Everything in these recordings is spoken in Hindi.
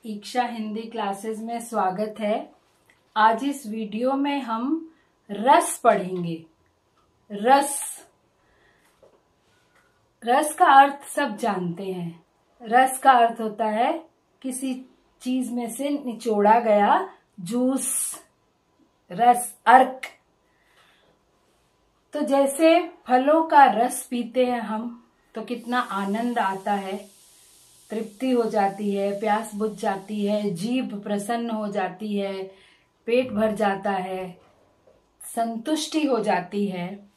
ईक्षा हिंदी क्लासेस में स्वागत है। आज इस वीडियो में हम रस पढ़ेंगे। रस का अर्थ सब जानते हैं। रस का अर्थ होता है किसी चीज में से निचोड़ा गया जूस, रस, अर्क। तो जैसे फलों का रस पीते हैं हम तो कितना आनंद आता है, तृप्ति हो जाती है, प्यास बुझ जाती है, जीभ प्रसन्न हो जाती है, पेट भर जाता है, संतुष्टि हो जाती है।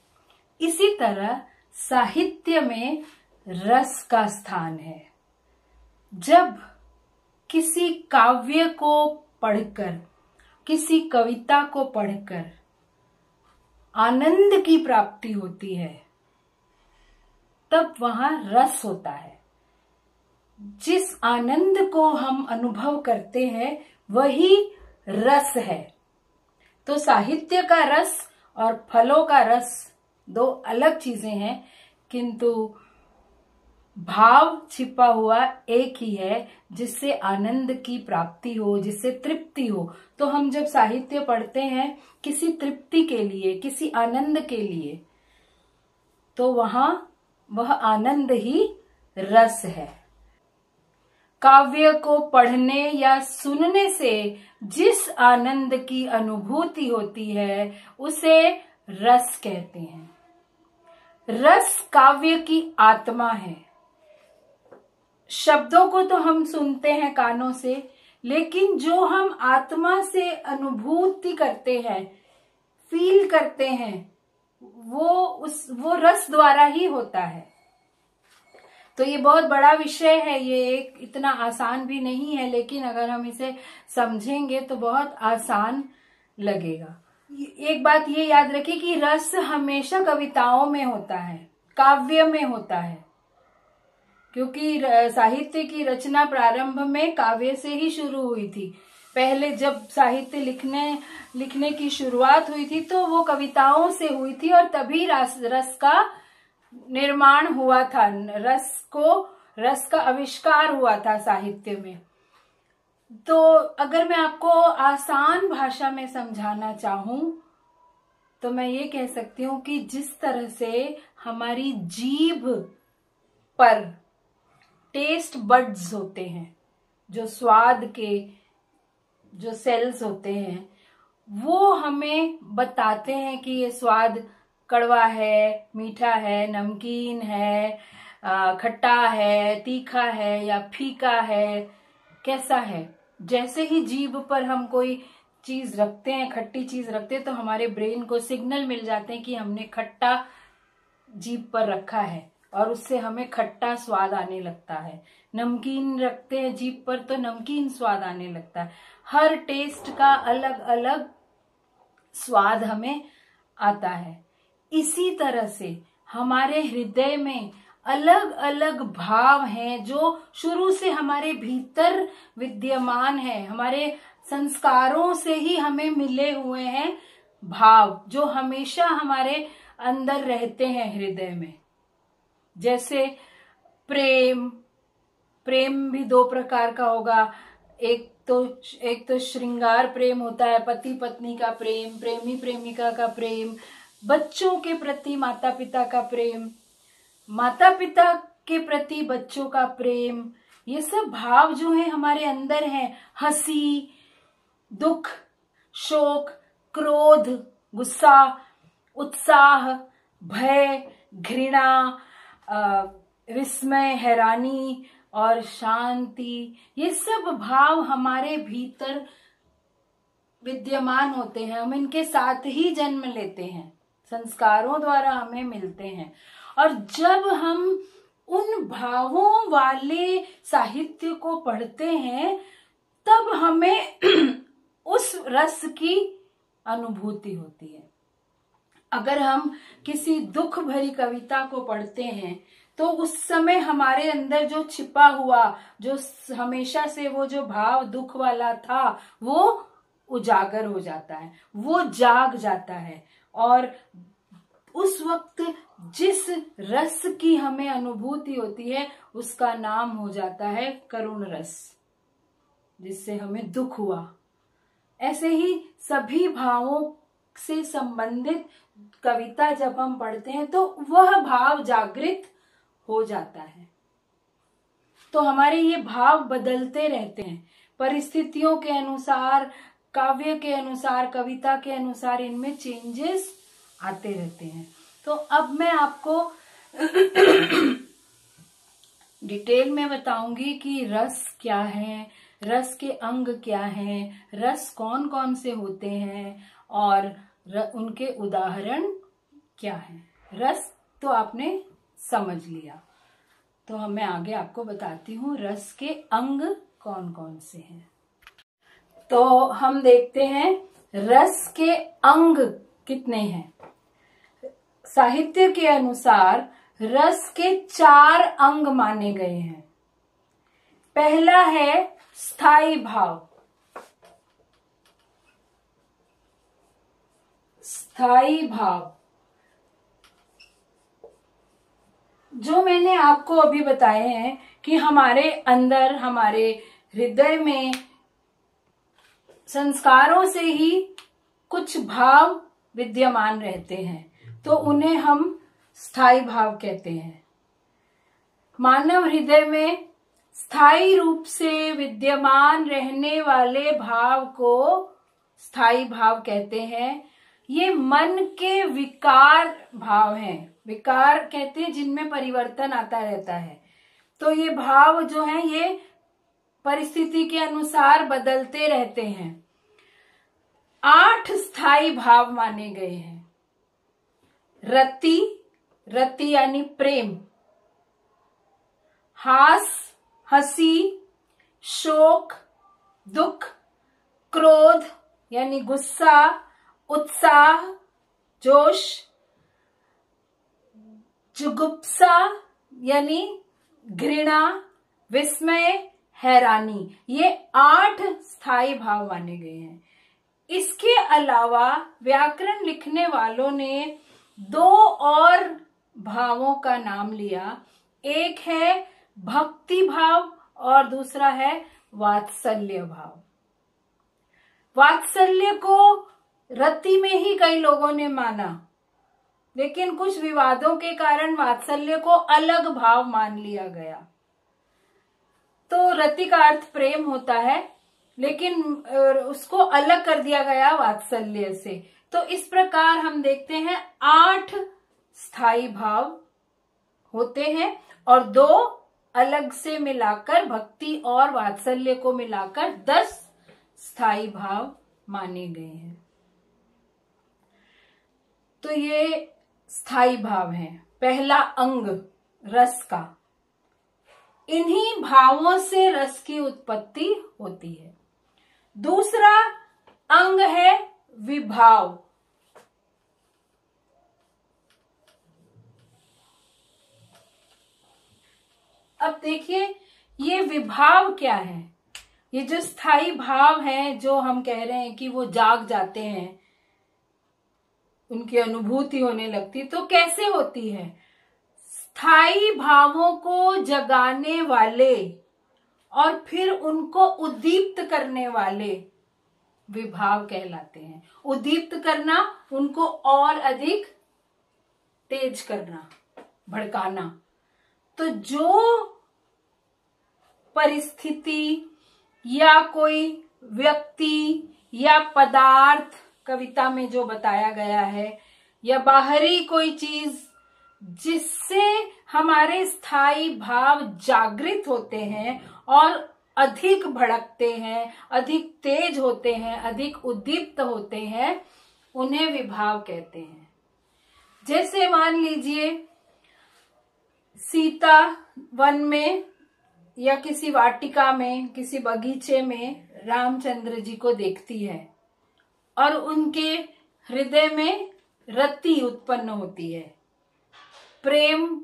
इसी तरह साहित्य में रस का स्थान है। जब किसी काव्य को पढ़कर, किसी कविता को पढ़कर आनंद की प्राप्ति होती है, तब वहां रस होता है। जिस आनंद को हम अनुभव करते हैं वही रस है। तो साहित्य का रस और फलों का रस दो अलग चीजें हैं, किंतु भाव छिपा हुआ एक ही है, जिससे आनंद की प्राप्ति हो, जिससे तृप्ति हो। तो हम जब साहित्य पढ़ते हैं किसी तृप्ति के लिए, किसी आनंद के लिए, तो वहां वह आनंद ही रस है। काव्य को पढ़ने या सुनने से जिस आनंद की अनुभूति होती है उसे रस कहते हैं। रस काव्य की आत्मा है। शब्दों को तो हम सुनते हैं कानों से, लेकिन जो हम आत्मा से अनुभूति करते हैं, फील करते हैं, वो रस द्वारा ही होता है। तो ये बहुत बड़ा विषय है, ये एक इतना आसान भी नहीं है, लेकिन अगर हम इसे समझेंगे तो बहुत आसान लगेगा। एक बात ये याद रखिए कि रस हमेशा कविताओं में होता है, काव्य में होता है, क्योंकि साहित्य की रचना प्रारंभ में काव्य से ही शुरू हुई थी। पहले जब साहित्य लिखने की शुरुआत हुई थी तो वो कविताओं से हुई थी, और तभी रस का निर्माण हुआ था, रस का आविष्कार हुआ था साहित्य में। तो अगर मैं आपको आसान भाषा में समझाना चाहूं तो मैं ये कह सकती हूँ कि जिस तरह से हमारी जीभ पर टेस्ट बड्स होते हैं, जो स्वाद के जो सेल्स होते हैं, वो हमें बताते हैं कि ये स्वाद कड़वा है, मीठा है, नमकीन है, खट्टा है, तीखा है या फीका है, कैसा है। जैसे ही जीभ पर हम कोई चीज रखते हैं, खट्टी चीज रखते हैं, तो हमारे ब्रेन को सिग्नल मिल जाते हैं कि हमने खट्टा जीभ पर रखा है और उससे हमें खट्टा स्वाद आने लगता है। नमकीन रखते हैं जीभ पर तो नमकीन स्वाद आने लगता है। हर टेस्ट का अलग अलग स्वाद हमें आता है। इसी तरह से हमारे हृदय में अलग अलग भाव हैं जो शुरू से हमारे भीतर विद्यमान है। हमारे संस्कारों से ही हमें मिले हुए हैं भाव, जो हमेशा हमारे अंदर रहते हैं हृदय में। जैसे प्रेम भी दो प्रकार का होगा। एक तो श्रृंगार प्रेम होता है, पति पत्नी का प्रेम, प्रेमी प्रेमिका का प्रेम, बच्चों के प्रति माता पिता का प्रेम, माता पिता के प्रति बच्चों का प्रेम। ये सब भाव जो है हमारे अंदर हैं। हंसी, दुख, शोक, क्रोध, गुस्सा, उत्साह, भय, घृणा, विस्मय, हैरानी और शांति, ये सब भाव हमारे भीतर विद्यमान होते हैं। हम इनके साथ ही जन्म लेते हैं, संस्कारों द्वारा हमें मिलते हैं। और जब हम उन भावों वाले साहित्य को पढ़ते हैं तब हमें उस रस की अनुभूति होती है। अगर हम किसी दुख भरी कविता को पढ़ते हैं तो उस समय हमारे अंदर जो छिपा हुआ, जो हमेशा से वो जो भाव दुख वाला था, वो उजागर हो जाता है, वो जाग जाता है। और उस वक्त जिस रस की हमें अनुभूति होती है उसका नाम हो जाता है करुण रस। जिससे हमें दुख हुआ। ऐसे ही सभी भावों से संबंधित कविता जब हम पढ़ते हैं तो वह भाव जागृत हो जाता है। तो हमारे ये भाव बदलते रहते हैं परिस्थितियों के अनुसार, काव्य के अनुसार, कविता के अनुसार, इनमें चेंजेस आते रहते हैं। तो अब मैं आपको डिटेल में बताऊंगी कि रस क्या है, रस के अंग क्या हैं, रस कौन कौन से होते हैं और उनके उदाहरण क्या हैं। रस तो आपने समझ लिया, तो मैं आगे आपको बताती हूँ रस के अंग कौन कौन से हैं। तो हम देखते हैं रस के अंग कितने हैं। साहित्य के अनुसार रस के 4 अंग माने गए हैं। पहला है स्थायी भाव। स्थायी भाव जो मैंने आपको अभी बताए हैं कि हमारे अंदर, हमारे हृदय में संस्कारों से ही कुछ भाव विद्यमान रहते हैं, तो उन्हें हम स्थायी भाव कहते हैं। मानव हृदय में स्थायी रूप से विद्यमान रहने वाले भाव को स्थायी भाव कहते हैं। ये मन के विकार भाव हैं। विकार कहते हैं जिनमें परिवर्तन आता रहता है। तो ये भाव जो हैं ये परिस्थिति के अनुसार बदलते रहते हैं। 8 स्थायी भाव माने गए हैं। रति, रति यानी प्रेम, हास, हंसी, शोक, दुख, क्रोध यानी गुस्सा, उत्साह, जोश, जुगुप्सा यानी घृणा, विस्मय, हैरानी, ये 8 स्थायी भाव माने गए हैं। इसके अलावा व्याकरण लिखने वालों ने 2 और भावों का नाम लिया। एक है भक्ति भाव और दूसरा है वात्सल्य भाव। वात्सल्य को रति में ही कई लोगों ने माना, लेकिन कुछ विवादों के कारण वात्सल्य को अलग भाव मान लिया गया। तो रति का अर्थ प्रेम होता है, लेकिन उसको अलग कर दिया गया वात्सल्य से। तो इस प्रकार हम देखते हैं 8 स्थायी भाव होते हैं और 2 अलग से मिलाकर, भक्ति और वात्सल्य को मिलाकर 10 स्थायी भाव माने गए हैं। तो ये स्थायी भाव हैं। पहला अंग रस का। इन्हीं भावों से रस की उत्पत्ति होती है। दूसरा अंग है विभाव। अब देखिए ये विभाव क्या है। ये जो स्थायी भाव हैं, जो हम कह रहे हैं कि वो जाग जाते हैं, उनकी अनुभूति होने लगती, तो कैसे होती है? स्थायी भावों को जगाने वाले और फिर उनको उद्दीप्त करने वाले विभाव कहलाते हैं। उद्दीप्त करना, उनको और अधिक तेज करना, भड़काना। तो जो परिस्थिति या कोई व्यक्ति या पदार्थ कविता में जो बताया गया है, या बाहरी कोई चीज जिससे हमारे स्थायी भाव जागृत होते हैं और अधिक भड़कते हैं, अधिक तेज होते हैं, अधिक उद्दीप्त होते हैं, उन्हें विभाव कहते हैं। जैसे मान लीजिए सीता वन में या किसी वाटिका में, किसी बगीचे में रामचंद्र जी को देखती है और उनके हृदय में रति उत्पन्न होती है, प्रेम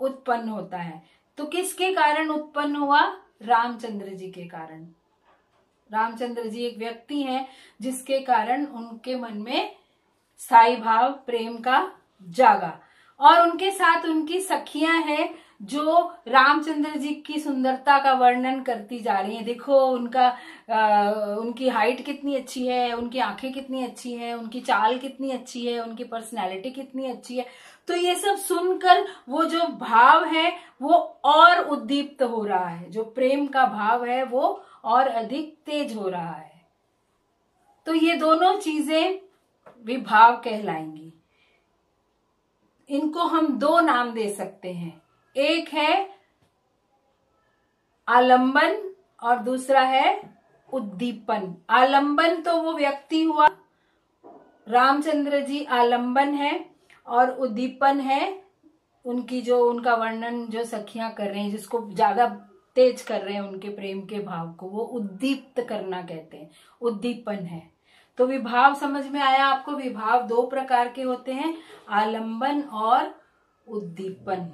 उत्पन्न होता है। तो किसके कारण उत्पन्न हुआ? रामचंद्र जी के कारण। रामचंद्र जी एक व्यक्ति हैं जिसके कारण उनके मन में स्थायी भाव प्रेम का जागा। और उनके साथ उनकी सखियां हैं जो रामचंद्र जी की सुंदरता का वर्णन करती जा रही है। देखो उनकी हाइट कितनी अच्छी है, उनकी आंखें कितनी अच्छी है, उनकी चाल कितनी अच्छी है, उनकी पर्सनैलिटी कितनी अच्छी है। तो ये सब सुनकर वो जो भाव है वो और उद्दीप्त हो रहा है, जो प्रेम का भाव है वो और अधिक तेज हो रहा है। तो ये दोनों चीजें विभाव कहलाएंगी। इनको हम दो नाम दे सकते हैं, एक है आलंबन और दूसरा है उद्दीपन। आलंबन तो वो व्यक्ति हुआ, रामचंद्र जी आलंबन है, और उद्दीपन है उनका वर्णन जो सखियां कर रहे हैं, जिसको ज्यादा तेज कर रहे हैं उनके प्रेम के भाव को, वो उद्दीप्त करना कहते हैं, उद्दीपन है। तो विभाव समझ में आया आपको? विभाव दो प्रकार के होते हैं, आलंबन और उद्दीपन।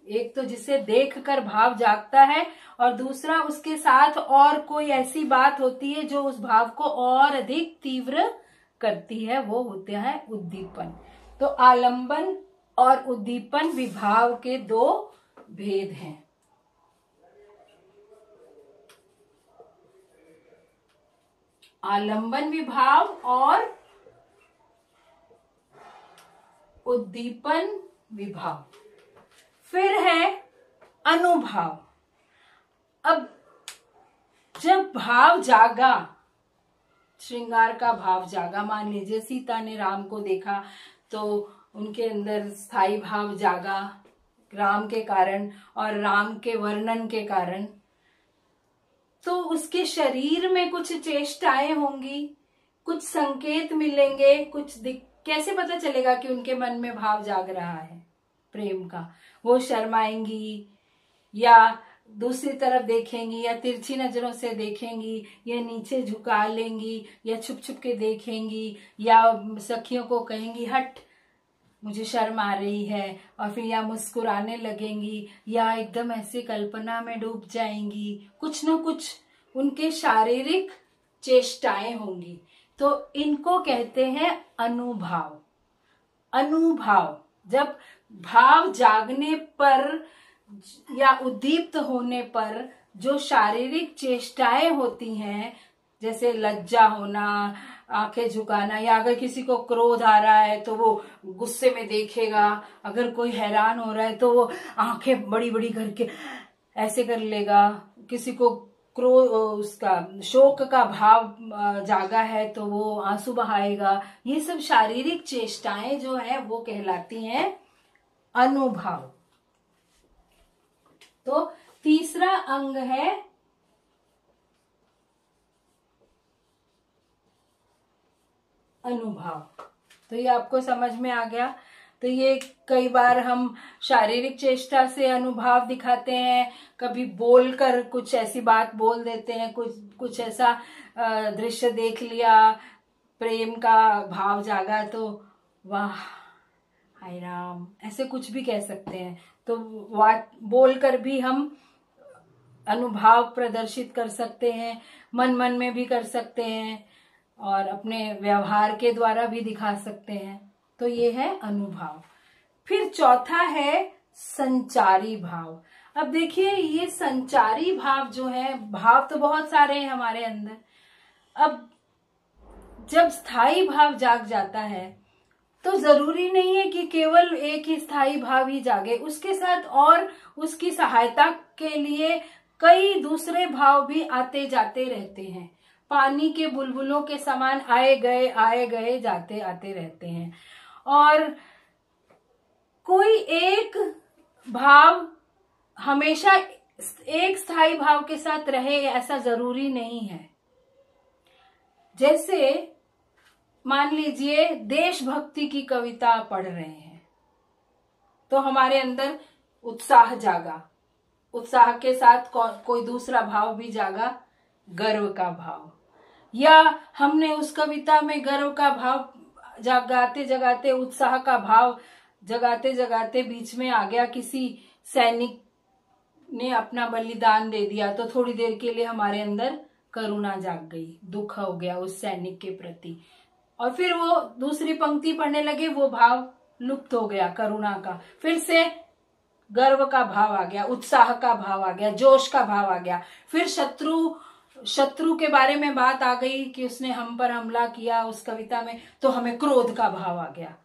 एक तो जिसे देखकर भाव जागता है, और दूसरा उसके साथ और कोई ऐसी बात होती है जो उस भाव को और अधिक तीव्र करती है, वो होता है उद्दीपन। तो आलंबन और उद्दीपन विभाव के दो भेद हैं। आलंबन विभाव और उद्दीपन विभाव। फिर है अनुभाव। अब जब भाव जागा, श्रृंगार का भाव जागा, मान लीजिए सीता ने राम को देखा तो उनके अंदर स्थायी भाव जागा राम के कारण और राम के वर्णन के कारण, तो उसके शरीर में कुछ चेष्टाएं होंगी, कुछ संकेत मिलेंगे, कैसे पता चलेगा कि उनके मन में भाव जाग रहा है प्रेम का? वो शर्माएंगी या दूसरी तरफ देखेंगी, या तिरछी नजरों से देखेंगी, या नीचे झुका लेंगी, या छुप छुप के देखेंगी, या सखियों को कहेंगी हट मुझे शर्म आ रही है, और फिर या मुस्कुराने लगेंगी, या एकदम ऐसे कल्पना में डूब जाएंगी। कुछ न कुछ उनके शारीरिक चेष्टाएं होंगी। तो इनको कहते हैं अनुभाव। अनुभाव, जब भाव जागने पर या उद्दीप्त होने पर जो शारीरिक चेष्टाएं होती हैं, जैसे लज्जा होना, आंखें झुकाना, या अगर किसी को क्रोध आ रहा है तो वो गुस्से में देखेगा, अगर कोई हैरान हो रहा है तो वो आंखें बड़ी बड़ी करके ऐसे कर लेगा, किसी को क्रोध उसका शोक का भाव जागा है तो वो आंसू बहाएगा। ये सब शारीरिक चेष्टाएं जो है वो कहलाती हैं अनुभाव। तो तीसरा अंग है अनुभाव। तो ये आपको समझ में आ गया। तो ये कई बार हम शारीरिक चेष्टा से अनुभाव दिखाते हैं, कभी बोलकर कुछ ऐसी बात बोल देते हैं, कुछ ऐसा दृश्य देख लिया, प्रेम का भाव जागा तो वाह हाय राम, ऐसे कुछ भी कह सकते हैं। तो बोलकर भी हम अनुभाव प्रदर्शित कर सकते हैं, मन मन में भी कर सकते हैं, और अपने व्यवहार के द्वारा भी दिखा सकते हैं। तो ये है अनुभाव। फिर चौथा है संचारी भाव। अब देखिए ये संचारी भाव जो है, भाव तो बहुत सारे हैं हमारे अंदर। अब जब स्थायी भाव जाग जाता है तो जरूरी नहीं है कि केवल एक ही स्थायी भाव ही जागे, उसके साथ और उसकी सहायता के लिए कई दूसरे भाव भी आते जाते रहते हैं। पानी के बुलबुलों के समान आए गए जाते आते रहते हैं, और कोई एक भाव हमेशा एक स्थायी भाव के साथ रहे ऐसा जरूरी नहीं है। जैसे मान लीजिए देशभक्ति की कविता पढ़ रहे हैं तो हमारे अंदर उत्साह जागा, उत्साह के साथ कोई दूसरा भाव भी जागा, गर्व का भाव, या हमने उस कविता में गर्व का भाव जगाते जगाते, उत्साह का भाव जगाते जगाते बीच में आ गया किसी सैनिक ने अपना बलिदान दे दिया, तो थोड़ी देर के लिए हमारे अंदर करुणा जाग गई, दुख हो गया उस सैनिक के प्रति, और फिर वो दूसरी पंक्ति पढ़ने लगे, वो भाव लुप्त हो गया करुणा का, फिर से गर्व का भाव आ गया, उत्साह का भाव आ गया, जोश का भाव आ गया। फिर शत्रु के बारे में बात आ गई कि उसने हम पर हमला किया उस कविता में, तो हमें क्रोध का भाव आ गया,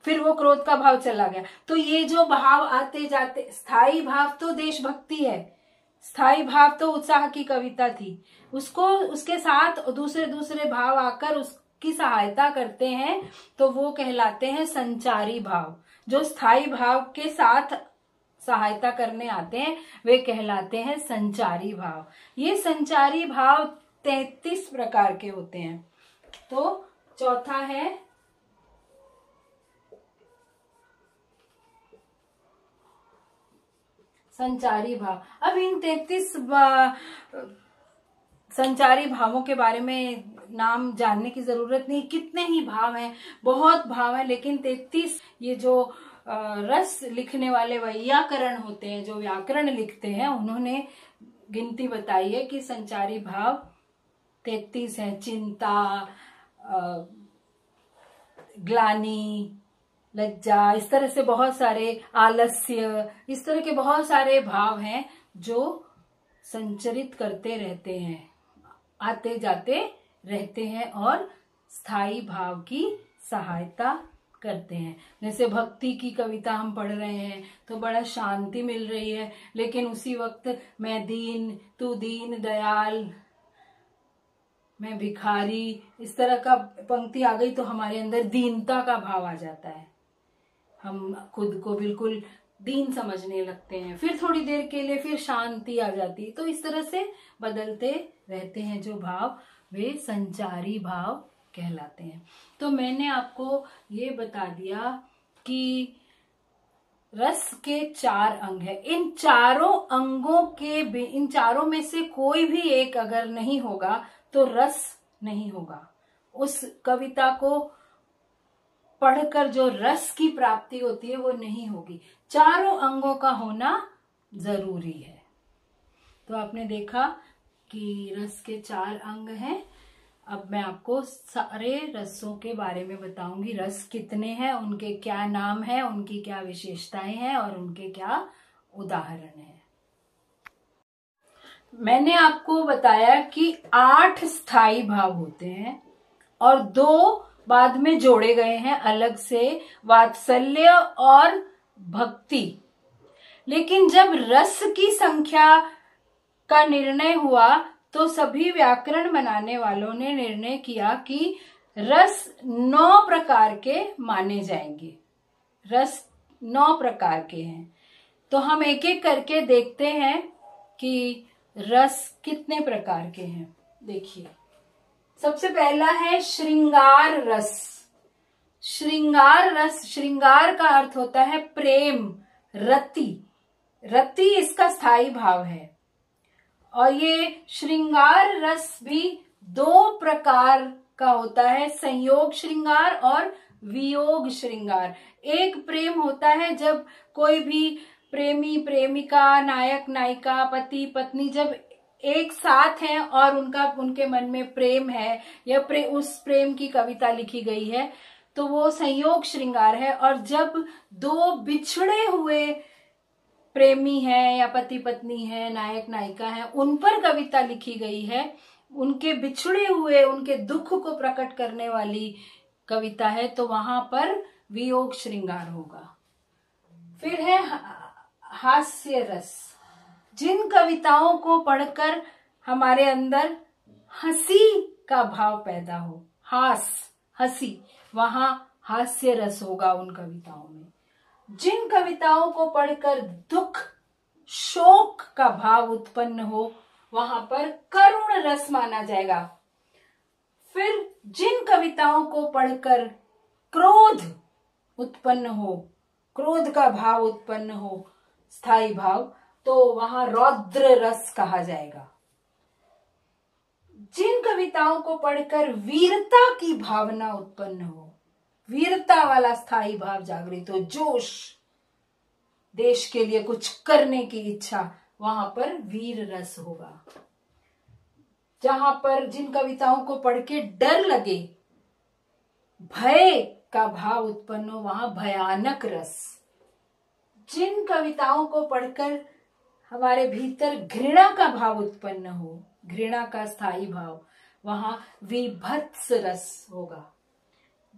फिर वो क्रोध का भाव चला गया। तो ये जो भाव आते जाते, स्थायी भाव तो देशभक्ति है, स्थायी भाव तो उत्साह की कविता थी, उसको उसके साथ दूसरे भाव आकर उसकी सहायता करते हैं, तो वो कहलाते हैं संचारी भाव। जो स्थायी भाव के साथ सहायता करने आते हैं वे कहलाते हैं संचारी भाव। ये संचारी भाव 33 प्रकार के होते हैं। तो चौथा है संचारी भाव। अब इन 33 संचारी भावों के बारे में नाम जानने की जरूरत नहीं, कितने ही भाव हैं, बहुत भाव हैं, लेकिन 33 ये जो रस लिखने वाले वैयाकरण होते हैं, जो व्याकरण लिखते हैं, उन्होंने गिनती बताई है कि संचारी भाव 33 है। चिंता, ग्लानि, लज्जा, इस तरह से बहुत सारे, आलस्य, इस तरह के बहुत सारे भाव हैं जो संचरित करते रहते हैं, आते जाते रहते हैं और स्थायी भाव की सहायता करते हैं। जैसे भक्ति की कविता हम पढ़ रहे हैं तो बड़ा शांति मिल रही है, लेकिन उसी वक्त मैं दीन, तू दीन दयाल, मैं भिखारी, इस तरह का पंक्ति आ गई तो हमारे अंदर दीनता का भाव आ जाता है, हम खुद को बिल्कुल दीन समझने लगते हैं। फिर थोड़ी देर के लिए फिर शांति आ जाती है। तो इस तरह से बदलते रहते हैं जो भाव, वे संचारी भाव कहलाते हैं। तो मैंने आपको ये बता दिया कि रस के 4 अंग है। इन चारों में से कोई भी एक अगर नहीं होगा तो रस नहीं होगा। उस कविता को पढ़कर जो रस की प्राप्ति होती है वो नहीं होगी। चारों अंगों का होना जरूरी है। तो आपने देखा कि रस के 4 अंग हैं। अब मैं आपको सारे रसों के बारे में बताऊंगी। रस कितने हैं, उनके क्या नाम है, उनकी क्या विशेषताएं हैं और उनके क्या उदाहरण हैं। मैंने आपको बताया कि 8 स्थायी भाव होते हैं और 2 बाद में जोड़े गए हैं अलग से, वात्सल्य और भक्ति। लेकिन जब रस की संख्या का निर्णय हुआ तो सभी व्याकरण बनाने वालों ने निर्णय किया कि रस 9 प्रकार के माने जाएंगे। रस 9 प्रकार के हैं। तो हम एक एक करके देखते हैं कि रस कितने प्रकार के हैं। देखिए, सबसे पहला है श्रृंगार रस। श्रृंगार रस, श्रृंगार का अर्थ होता है प्रेम, रति। रति इसका स्थायी भाव है। और ये श्रृंगार रस भी 2 प्रकार का होता है, संयोग श्रृंगार और वियोग श्रृंगार। एक प्रेम होता है जब कोई भी प्रेमी प्रेमिका, नायक नायिका, पति पत्नी जब एक साथ हैं और उनके मन में प्रेम है या उस प्रेम की कविता लिखी गई है तो वो संयोग श्रृंगार है। और जब 2 बिछड़े हुए प्रेमी हैं या पति पत्नी है, नायक नायिका है, उन पर कविता लिखी गई है, उनके बिछड़े हुए, उनके दुख को प्रकट करने वाली कविता है, तो वहां पर वियोग श्रृंगार होगा। फिर है हास्य रस। जिन कविताओं को पढ़कर हमारे अंदर हंसी का भाव पैदा हो, हंसी, वहां हास्य रस होगा उन कविताओं में। जिन कविताओं को पढ़कर दुख, शोक का भाव उत्पन्न हो, वहां पर करुण रस माना जाएगा। फिर जिन कविताओं को पढ़कर क्रोध उत्पन्न हो, क्रोध का भाव उत्पन्न हो, स्थायी भाव, तो वहां रौद्र रस कहा जाएगा। जिन कविताओं को पढ़कर वीरता की भावना उत्पन्न हो, वीरता वाला स्थायी भाव जागृत हो, जोश, देश के लिए कुछ करने की इच्छा, वहां पर वीर रस होगा। जहां पर जिन कविताओं को पढ़ के डर लगे, भय का भाव उत्पन्न हो, वहां भयानक रस। जिन कविताओं को पढ़कर हमारे भीतर घृणा का भाव उत्पन्न हो, घृणा का स्थायी भाव, वहां विभत्स रस होगा।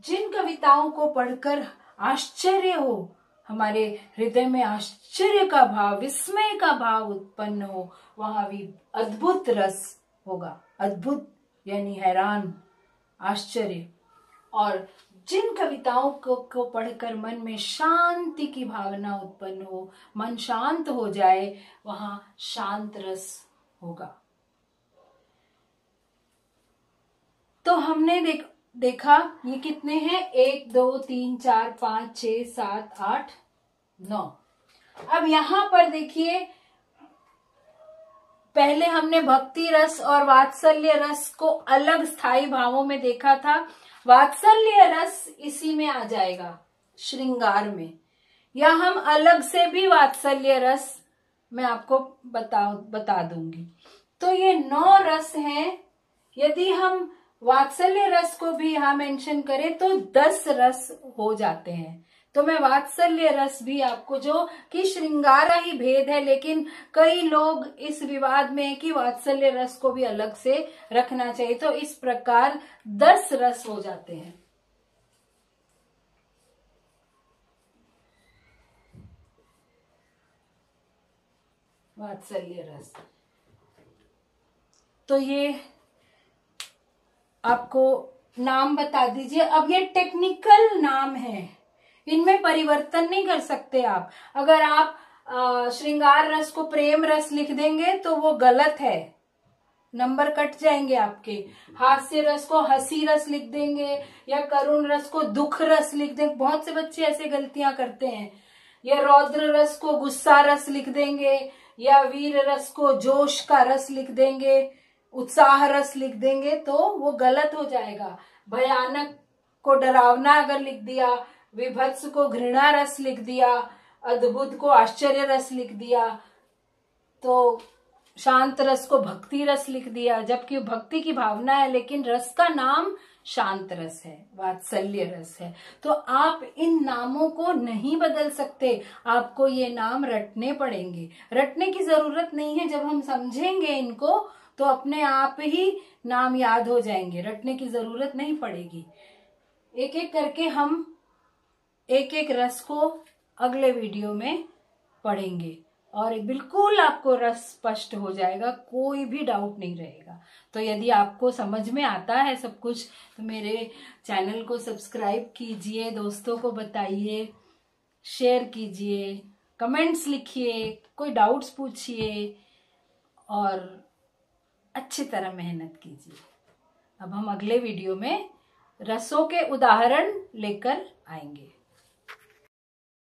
जिन कविताओं को पढ़कर आश्चर्य हो, हमारे हृदय में आश्चर्य का भाव, विस्मय का भाव उत्पन्न हो, वहां भी अद्भुत रस होगा। अद्भुत यानी हैरान, आश्चर्य। और जिन कविताओं को पढ़कर मन में शांति की भावना उत्पन्न हो, मन शांत हो जाए, वहां शांत रस होगा। तो हमने देखा ये कितने हैं, 1 2 3 4 5 6 7 8 9। अब यहां पर देखिए, पहले हमने भक्ति रस और वात्सल्य रस को अलग स्थायी भावों में देखा था। वात्सल्य रस इसी में आ जाएगा, श्रृंगार में, या हम अलग से भी वात्सल्य रस मैं आपको बता दूंगी। तो ये 9 रस हैं। यदि हम वात्सल्य रस को भी यहां मेंशन करें तो 10 रस हो जाते हैं। तो मैं वात्सल्य रस भी आपको, जो कि श्रृंगार का ही भेद है, लेकिन कई लोग इस विवाद में है कि वात्सल्य रस को भी अलग से रखना चाहिए। तो इस प्रकार 10 रस हो जाते हैं। वात्सल्य रस, तो ये आपको नाम बता दीजिए। अब ये टेक्निकल नाम है, इनमें परिवर्तन नहीं कर सकते आप। अगर आप श्रृंगार रस को प्रेम रस लिख देंगे तो वो गलत है, नंबर कट जाएंगे आपके। हास्य रस को हंसी रस लिख देंगे, या करुण रस को दुख रस लिख देंगे। बहुत से बच्चे ऐसे गलतियां करते हैं। या रौद्र रस को गुस्सा रस लिख देंगे, या वीर रस को जोश का रस लिख देंगे, उत्साह रस लिख देंगे, तो वो गलत हो जाएगा। भयानक को डरावना अगर लिख दिया, विभत्स को घृणा रस लिख दिया, अद्भुत को आश्चर्य रस लिख दिया, तो शांत रस को भक्ति रस लिख दिया, जबकि भक्ति की भावना है लेकिन रस का नाम शांत रस है, वात्सल्य रस है। तो आप इन नामों को नहीं बदल सकते, आपको ये नाम रटने पड़ेंगे। रटने की जरूरत नहीं है, जब हम समझेंगे इनको तो अपने आप ही नाम याद हो जाएंगे, रटने की जरूरत नहीं पड़ेगी। एक एक करके हम एक एक रस को अगले वीडियो में पढ़ेंगे और बिल्कुल आपको रस स्पष्ट हो जाएगा, कोई भी डाउट नहीं रहेगा। तो यदि आपको समझ में आता है सब कुछ तो मेरे चैनल को सब्सक्राइब कीजिए, दोस्तों को बताइए, शेयर कीजिए, कमेंट्स लिखिए, कोई डाउट्स पूछिए और अच्छी तरह मेहनत कीजिए। अब हम अगले वीडियो में रसों के उदाहरण लेकर आएंगे।